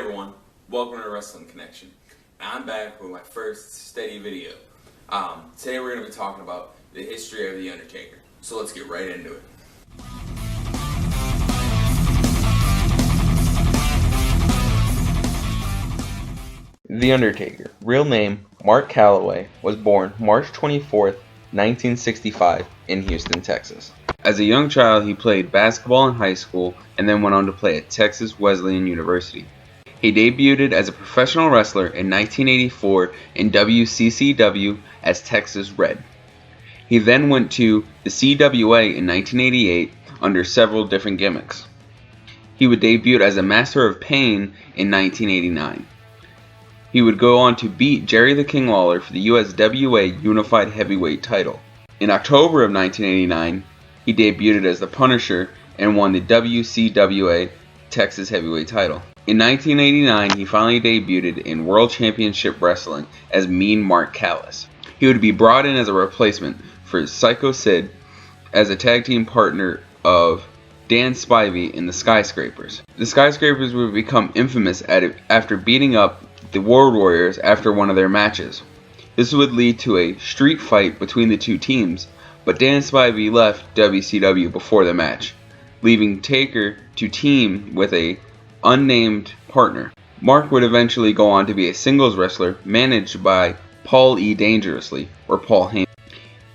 everyone, welcome to Wrestling Connection. I'm back with my first steady video. Today we're going to be talking about the history of The Undertaker. So let's get right into it. The Undertaker, real name Mark Calloway, was born March 24th, 1965 in Houston, Texas. As a young child, he played basketball in high school and then went on to play at Texas Wesleyan University. He debuted as a professional wrestler in 1984 in WCCW as Texas Red. He then went to the CWA in 1988 under several different gimmicks. He would debut as a Master of Pain in 1989. He would go on to beat Jerry the King Lawler for the USWA Unified Heavyweight title. In October of 1989, he debuted as the Punisher and won the WCWA Texas Heavyweight title. In 1989, he finally debuted in World Championship Wrestling as Mean Mark Callis. He would be brought in as a replacement for Psycho Sid as a tag team partner of Dan Spivey in the Skyscrapers. The Skyscrapers would become infamous after beating up the Road Warriors after one of their matches. This would lead to a street fight between the two teams, but Dan Spivey left WCW before the match, leaving Taker to team with a unnamed partner. Mark would eventually go on to be a singles wrestler managed by Paul E. Dangerously, or Paul Heyman.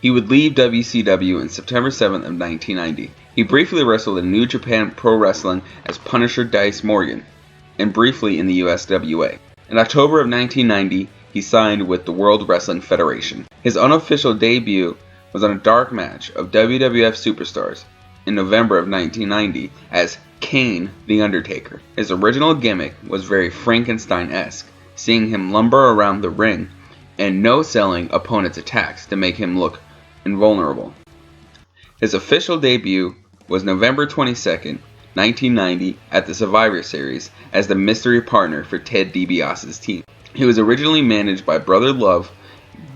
He would leave WCW on September 7th of 1990. He briefly wrestled in New Japan Pro Wrestling as Punisher Dice Morgan, and briefly in the USWA. In October of 1990, he signed with the World Wrestling Federation. His unofficial debut was on a dark match of WWF Superstars in November of 1990 as Kane the Undertaker. His original gimmick was very Frankenstein-esque, seeing him lumber around the ring and no-selling opponents' attacks to make him look invulnerable. His official debut was November 22nd, 1990 at the Survivor Series as the mystery partner for Ted DiBiase's team. He was originally managed by Brother Love,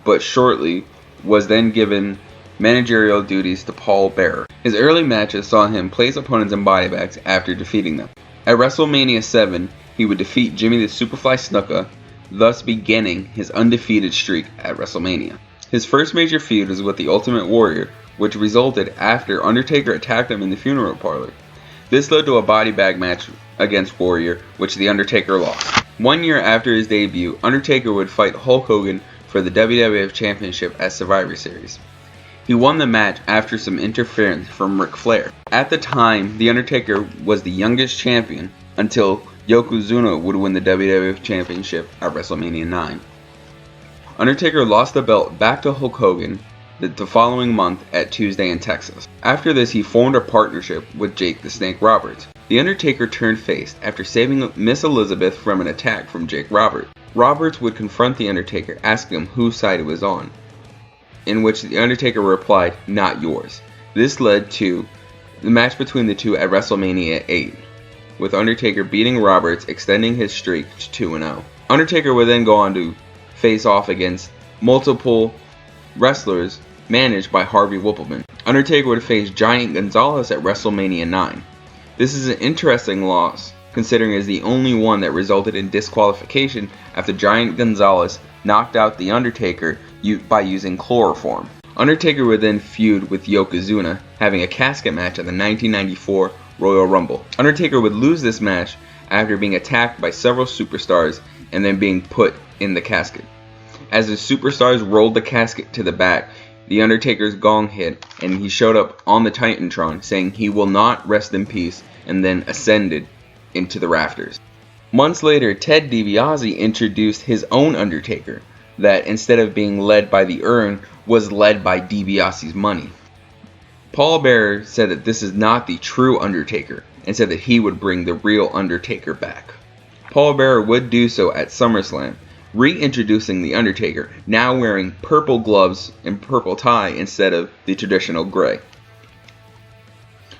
but shortly was then given managerial duties to Paul Bearer. His early matches saw him place opponents in body bags after defeating them. At WrestleMania 7, he would defeat Jimmy the Superfly Snuka, thus beginning his undefeated streak at WrestleMania. His first major feud was with the Ultimate Warrior, which resulted after Undertaker attacked him in the funeral parlor. This led to a body bag match against Warrior, which the Undertaker lost. 1 year after his debut, Undertaker would fight Hulk Hogan for the WWF Championship at Survivor Series. He won the match after some interference from Ric Flair. At the time, The Undertaker was the youngest champion until Yokozuna would win the WWF Championship at WrestleMania 9. Undertaker lost the belt back to Hulk Hogan the following month at Tuesday in Texas. After this, he formed a partnership with Jake the Snake Roberts. The Undertaker turned face after saving Miss Elizabeth from an attack from Jake Roberts. Roberts would confront The Undertaker, asking him whose side he was on, in which The Undertaker replied, "Not yours." This led to the match between the two at WrestleMania 8, with Undertaker beating Roberts, extending his streak to 2-0. Undertaker would then go on to face off against multiple wrestlers managed by Harvey Whippleman. Undertaker would face Giant Gonzalez at WrestleMania 9. This is an interesting loss, considering it is the only one that resulted in disqualification after Giant Gonzalez knocked out The Undertaker by using chloroform. Undertaker would then feud with Yokozuna, having a casket match at the 1994 Royal Rumble. Undertaker would lose this match after being attacked by several superstars and then being put in the casket. As the superstars rolled the casket to the back, The Undertaker's gong hit and he showed up on the Titantron saying he will not rest in peace, and then ascended into the rafters. Months later, Ted DiBiase introduced his own Undertaker that, instead of being led by the urn, was led by DiBiase's money. Paul Bearer said that this is not the true Undertaker and said that he would bring the real Undertaker back. Paul Bearer would do so at SummerSlam, reintroducing The Undertaker, now wearing purple gloves and purple tie instead of the traditional gray.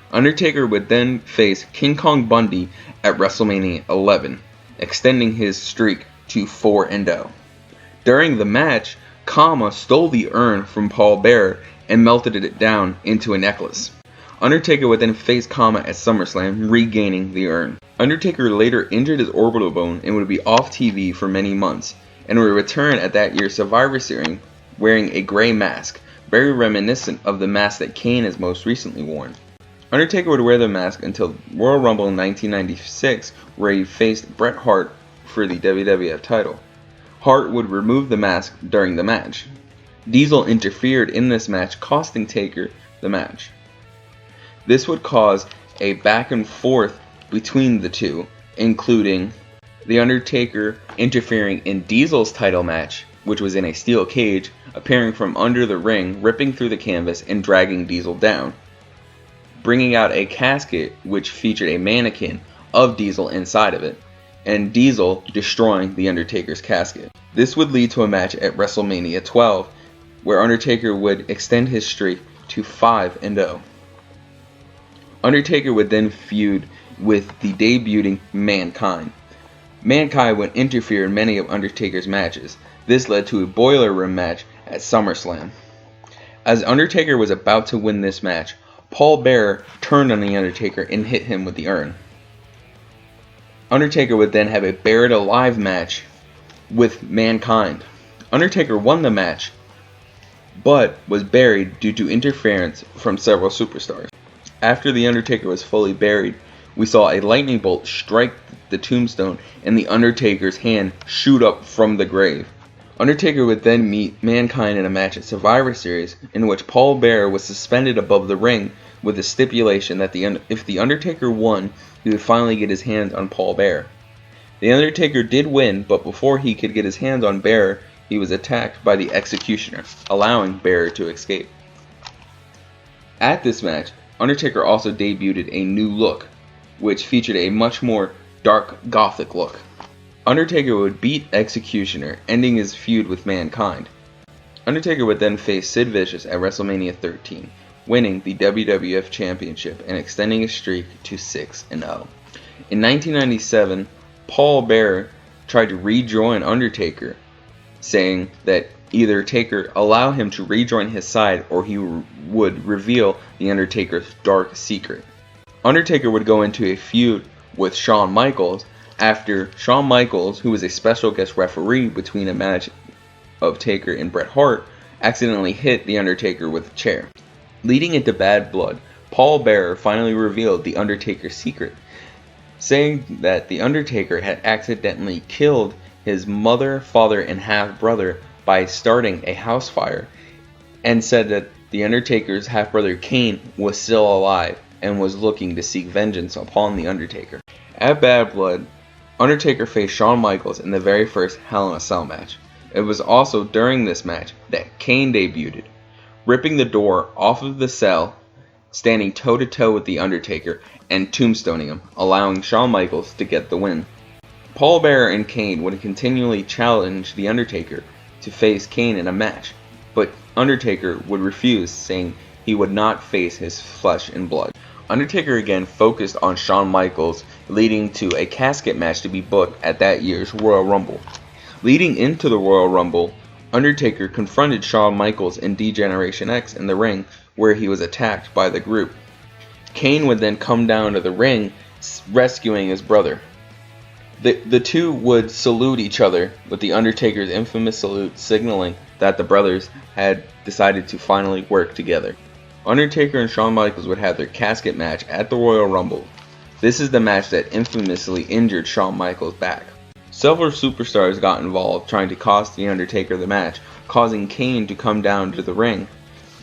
Undertaker would then face King Kong Bundy at WrestleMania 11, extending his streak to 4-0. During the match, Kama stole the urn from Paul Bearer and melted it down into a necklace. Undertaker would then face Comet at SummerSlam, regaining the urn. Undertaker later injured his orbital bone and would be off TV for many months, and would return at that year's Survivor Series wearing a gray mask, very reminiscent of the mask that Kane has most recently worn. Undertaker would wear the mask until Royal Rumble in 1996, where he faced Bret Hart for the WWF title. Hart would remove the mask during the match. Diesel interfered in this match, costing Taker the match. This would cause a back and forth between the two, including The Undertaker interfering in Diesel's title match, which was in a steel cage, appearing from under the ring, ripping through the canvas and dragging Diesel down, bringing out a casket which featured a mannequin of Diesel inside of it, and Diesel destroying The Undertaker's casket. This would lead to a match at WrestleMania 12, where Undertaker would extend his streak to 5-0. Undertaker would then feud with the debuting Mankind. Mankind would interfere in many of Undertaker's matches. This led to a boiler room match at SummerSlam. As Undertaker was about to win this match, Paul Bearer turned on The Undertaker and hit him with the urn. Undertaker would then have a Buried Alive match with Mankind. Undertaker won the match, but was buried due to interference from several superstars. After The Undertaker was fully buried, we saw a lightning bolt strike the tombstone and The Undertaker's hand shoot up from the grave. Undertaker would then meet Mankind in a match at Survivor Series, in which Paul Bearer was suspended above the ring with the stipulation that if The Undertaker won, he would finally get his hands on Paul Bearer. The Undertaker did win, but before he could get his hands on Bearer, he was attacked by the Executioner, allowing Bearer to escape. At this match, Undertaker also debuted a new look, which featured a much more dark gothic look. Undertaker would beat Executioner, ending his feud with Mankind. Undertaker would then face Sid Vicious at WrestleMania 13, winning the WWF Championship and extending his streak to 6-0. In 1997, Paul Bearer tried to rejoin Undertaker, saying that either Taker allow him to rejoin his side or he would reveal The Undertaker's dark secret. Undertaker would go into a feud with Shawn Michaels after Shawn Michaels, who was a special guest referee between a match of Taker and Bret Hart, accidentally hit The Undertaker with a chair. Leading into Bad Blood, Paul Bearer finally revealed The Undertaker's secret, saying that The Undertaker had accidentally killed his mother, father, and half-brother by starting a house fire, and said that The Undertaker's half-brother Kane was still alive and was looking to seek vengeance upon The Undertaker. At Bad Blood, Undertaker faced Shawn Michaels in the very first Hell in a Cell match. It was also during this match that Kane debuted, ripping the door off of the cell, standing toe-to-toe with The Undertaker, and tombstoning him, allowing Shawn Michaels to get the win. Paul Bearer and Kane would continually challenge The Undertaker to face Kane in a match, but Undertaker would refuse, saying he would not face his flesh and blood. Undertaker again focused on Shawn Michaels, leading to a casket match to be booked at that year's Royal Rumble. Leading into the Royal Rumble, Undertaker confronted Shawn Michaels in D-Generation X in the ring, where he was attacked by the group. Kane would then come down to the ring, rescuing his brother. The two would salute each other, with The Undertaker's infamous salute signaling that the brothers had decided to finally work together. Undertaker and Shawn Michaels would have their casket match at the Royal Rumble. This is the match that infamously injured Shawn Michaels' back. Several superstars got involved trying to cost The Undertaker the match, causing Kane to come down to the ring,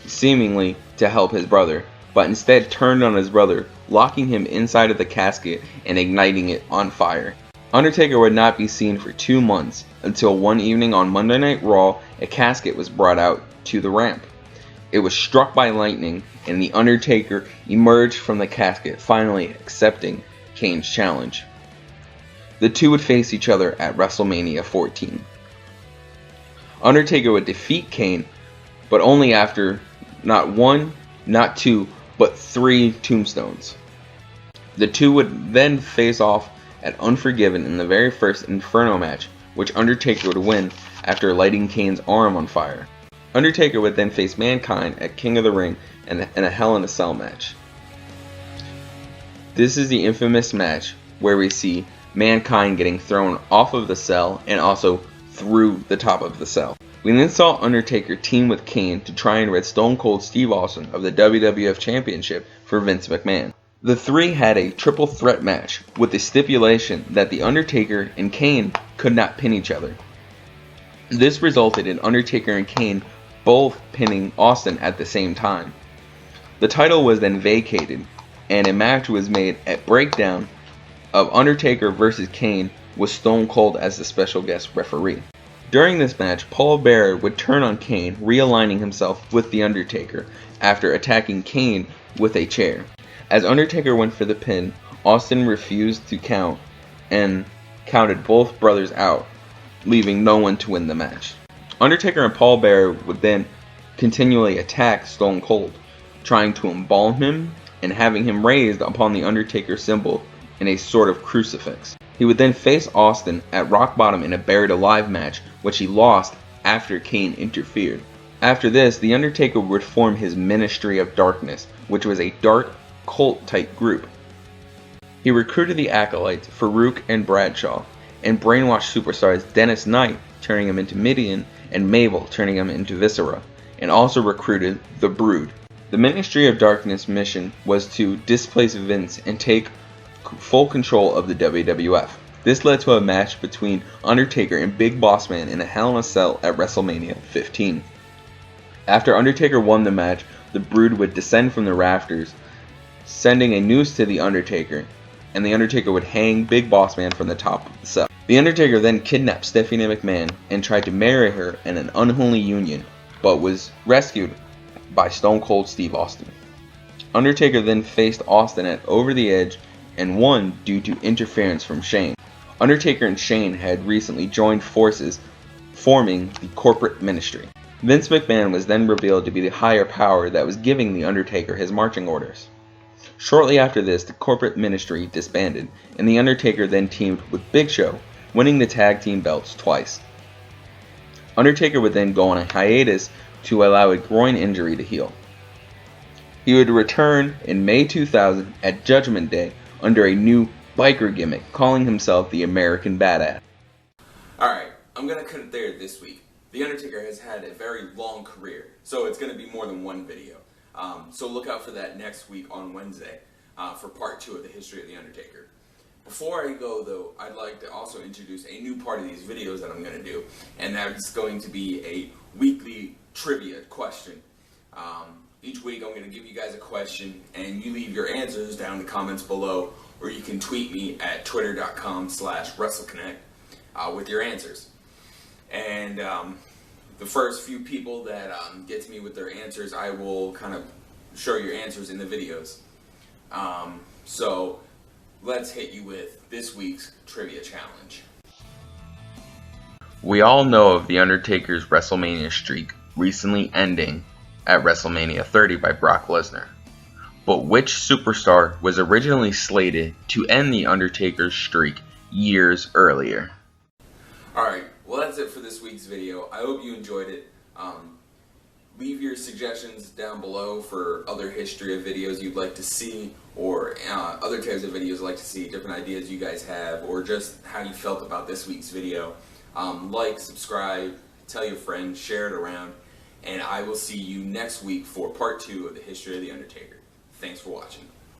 seemingly to help his brother, but instead turned on his brother, locking him inside of the casket and igniting it on fire. Undertaker would not be seen for 2 months, until one evening on Monday Night Raw, a casket was brought out to the ramp. It was struck by lightning, and The Undertaker emerged from the casket, finally accepting Kane's challenge. The two would face each other at WrestleMania 14. Undertaker would defeat Kane, but only after not 1, not 2, but 3 tombstones. The two would then face off at Unforgiven in the very first Inferno match, which Undertaker would win after lighting Kane's arm on fire. Undertaker would then face Mankind at King of the Ring in a Hell in a Cell match. This is the infamous match where we see Mankind getting thrown off of the cell and also through the top of the cell. We then saw Undertaker team with Kane to try and rid Stone Cold Steve Austin of the WWF Championship for Vince McMahon. The three had a triple threat match with the stipulation that The Undertaker and Kane could not pin each other. This resulted in Undertaker and Kane both pinning Austin at the same time. The title was then vacated, and a match was made at Breakdown of Undertaker vs. Kane with Stone Cold as the special guest referee. During this match, Paul Bearer would turn on Kane, realigning himself with The Undertaker after attacking Kane with a chair. As Undertaker went for the pin, Austin refused to count and counted both brothers out, leaving no one to win the match. Undertaker and Paul Bearer would then continually attack Stone Cold, trying to embalm him and having him raised upon the Undertaker symbol in a sort of crucifix. He would then face Austin at rock bottom in a buried alive match, which he lost after Kane interfered. After this, The Undertaker would form his Ministry of Darkness, which was a dark cult-type group. He recruited the acolytes Farouk and Bradshaw, and brainwashed superstars Dennis Knight, turning him into Midian, and Mabel, turning him into Viscera, and also recruited the Brood. The Ministry of Darkness mission was to displace Vince and take full control of the WWF. This led to a match between Undertaker and Big Boss Man in a Hell in a Cell at WrestleMania 15. After Undertaker won the match, the Brood would descend from the rafters, sending a noose to The Undertaker, and The Undertaker would hang Big Boss Man from the top of the cell. The Undertaker then kidnapped Stephanie McMahon and tried to marry her in an unholy union, but was rescued by Stone Cold Steve Austin. Undertaker then faced Austin at Over the Edge and won due to interference from Shane. Undertaker and Shane had recently joined forces, forming the Corporate Ministry. Vince McMahon was then revealed to be the higher power that was giving The Undertaker his marching orders. Shortly after this, the Corporate Ministry disbanded, and The Undertaker then teamed with Big Show, winning the tag team belts twice. Undertaker would then go on a hiatus to allow a groin injury to heal. He would return in May 2000 at Judgment Day under a new biker gimmick, calling himself the American Badass. Alright, I'm going to cut it there this week. The Undertaker has had a very long career, so it's going to be more than one video. So look out for that next week on Wednesday for part 2 of the history of The Undertaker. Before I go though, I'd like to also introduce a new part of these videos that I'm going to do, and that's going to be a weekly trivia question. Each week I'm going to give you guys a question, and you leave your answers down in the comments below, or you can tweet me at twitter.com/WrestleConnect with your answers. And the first few people that get to me with their answers, I will kind of show your answers in the videos. So let's hit you with this week's trivia challenge. We all know of The Undertaker's WrestleMania streak recently ending at WrestleMania 30 by Brock Lesnar. But which superstar was originally slated to end The Undertaker's streak years earlier? Alright, well that's it for this week's video. I hope you enjoyed it. Leave your suggestions down below for other history of videos you'd like to see, or other types of videos you'd like to see, different ideas you guys have, or just how you felt about this week's video. Like, subscribe, tell your friends, share it around, and I will see you next week for part 2 of the history of The Undertaker. Thanks for watching.